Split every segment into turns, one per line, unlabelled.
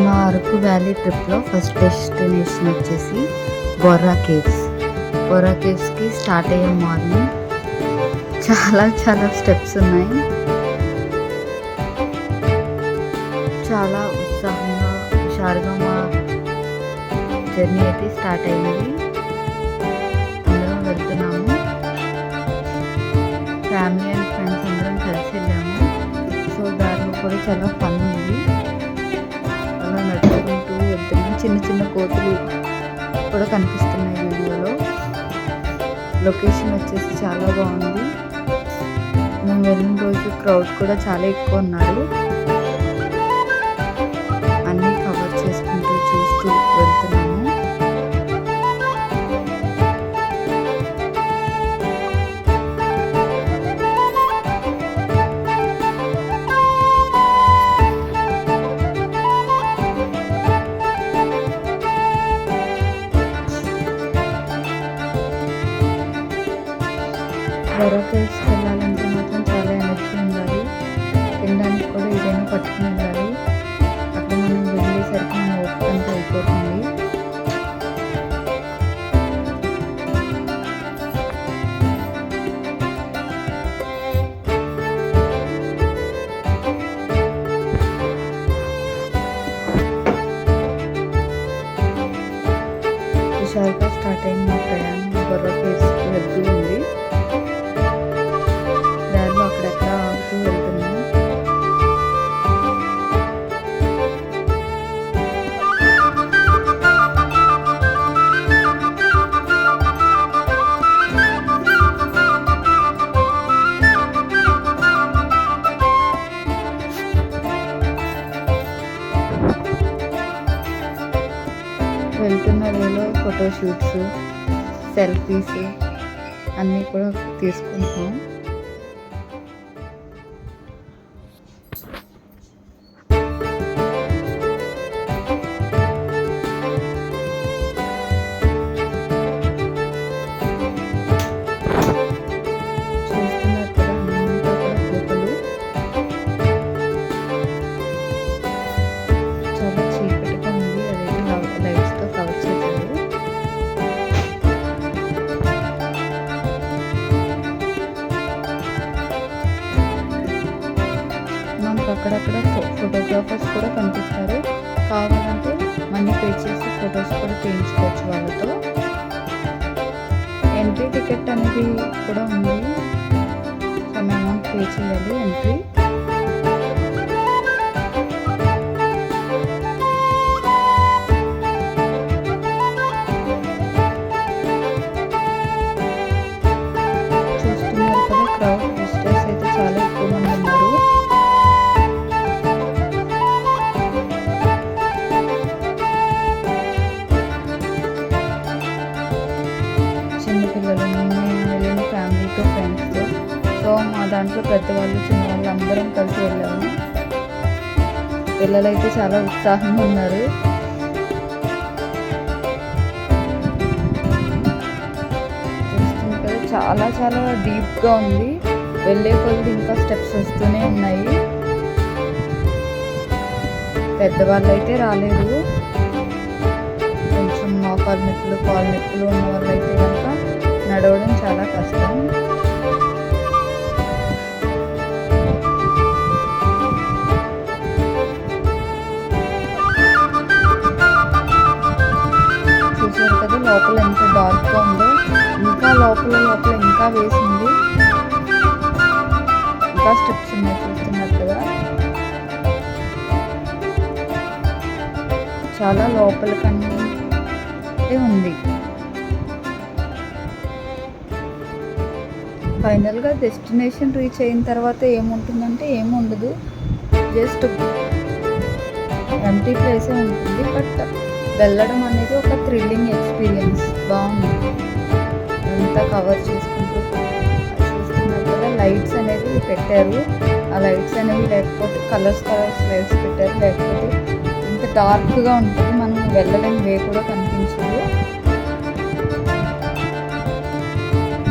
మా అరకు వ్యాలీ ట్రిప్లో first destination వచ్చేసి బొర్రా కేవ్స్. బొర్రా కేవ్స్కి స్టార్ట్ అయ్యాం మార్నింగ్. చాలా స్టెప్స్ ఉన్నాయి. చాలా ఉత్సాహంగా హుషారుగా మా జర్నీ అయితే స్టార్ట్ అయింది. అందరం వెళ్తున్నాము. ఫ్యామిలీ అండ్ ఫ్రెండ్స్ అందరం కలిసి వెళ్ళాము. సో దారిలో కూడా చాలా ఫన్ ఉంది. అలా నడుచుకుంటూ వెళ్తున్నాం. చిన్న కోతులు కూడా కనిపిస్తున్నాయి వీడియోలో. లొకేషన్ వచ్చేసి చాలా బాగుంది. మేము వెళ్ళిన రోజు క్రౌడ్ కూడా చాలా ఎక్కువ ఉన్నారు. అన్నీ కవర్ చేసుకుంటూ చూస్తూ వెళ్తున్నాము. బొర్రా కేవ్స్కి వెళ్ళాలంటే మాత్రం చాలా ఎనర్జీ ఉండాలి. తినడానికి కూడా ఏదైనా పట్టుకుని వెళ్ళాలి. అక్కడ మనం వెళ్ళేసరికి మన ఓపిక అంతా అయిపోతుంది. హుషారుగా స్టార్ట్ అయింది మా ప్రయాణం. బొర్రా కేవ్స్కి వెళ్తూ ఉంది. దారిలో అక్కడెక్కడ ఆగుతూ వెళ్తున్నాం. వెళ్తున్న వేలో ఫోటోషూట్స్, సెల్ఫీస్ అన్నీ కూడా తీసుకుంటున్నాం. చూస్తున్నారు కదా అంతా కూడా కోతలు. చాలా చీకటిగా ఉంది. అదైతే లైట్స్తో కవర్ చేశారు. మనకు అక్కడక్కడ ఫోటోగ్రాఫర్స్ కూడా కనిపిస్తారు. కావాలంటే మనీ పే చేసి ఫొటోస్ కూడా తీయించుకోవచ్చు వాళ్ళతో. ఎంట్రీ టికెట్ అనేది కూడా ఉంది. సమ్ అమౌంట్ పే చేయాలి ఎంట్రీ. చూస్తున్నారు కదా క్రౌడ్. విజిటర్స్ అయితే చాలా ఎక్కువ మంది ఉన్నారు. చిన్నపిల్లలు, మేము వెళ్ళిన ఫ్యామిలీతో, ఫ్రెండ్స్తో. సో మా దాంట్లో పెద్దవాళ్ళు చిన్నవాళ్ళు అందరం కలిసి వెళ్ళాము. పిల్లలైతే చాలా ఉత్సాహంగా ఉన్నారు. చూస్తుంది కదా చాలా డీప్గా ఉంది. వెళ్ళే కొద్ది ఇంకా స్టెప్స్ వస్తూనే ఉన్నాయి. పెద్దవాళ్ళు అయితే రాలేదు. కొంచెం మోకాలు నొప్పులు, కాలు నొప్పులు ఉన్న వాళ్ళు అయితే కనుక నడవడం చాలా కష్టం. చూసారు కదా లోపల ఎంత డార్క్గా ఉందో. ఇంకా లోపల ఇంకా వేసింది. ఇంకా స్టెప్స్ ఉన్నాయి. చూస్తున్నారు కదా చాలా లోపలికన్నీ ఉంది. ఫైనల్గా డెస్టినేషన్ రీచ్ అయిన తర్వాత ఏముంటుందంటే ఏముండదు. జస్ట్ ఎంటీ ప్లేసే ఉంటుంది. బట్ వెళ్ళడం అనేది ఒక థ్రిల్లింగ్ ఎక్స్పీరియన్స్. బాగుంది. అంతా కవర్ చేసుకుంటూ చూస్తున్నారు కదా. లైట్స్ అనేవి పెట్టారు. ఆ లైట్స్ అనేవి లేకపోతే కలర్స్ లైట్స్ పెట్టారు. లేకపోతే ఇంత డార్క్గా ఉంటుంది. మనం వెళ్ళలేని వే కూడా కనిపించదు.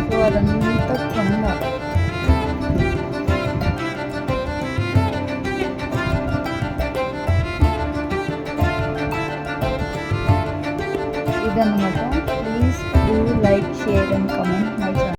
సో అదంతా కొండ. ఇదన్నమాట. Please do like, share and comment.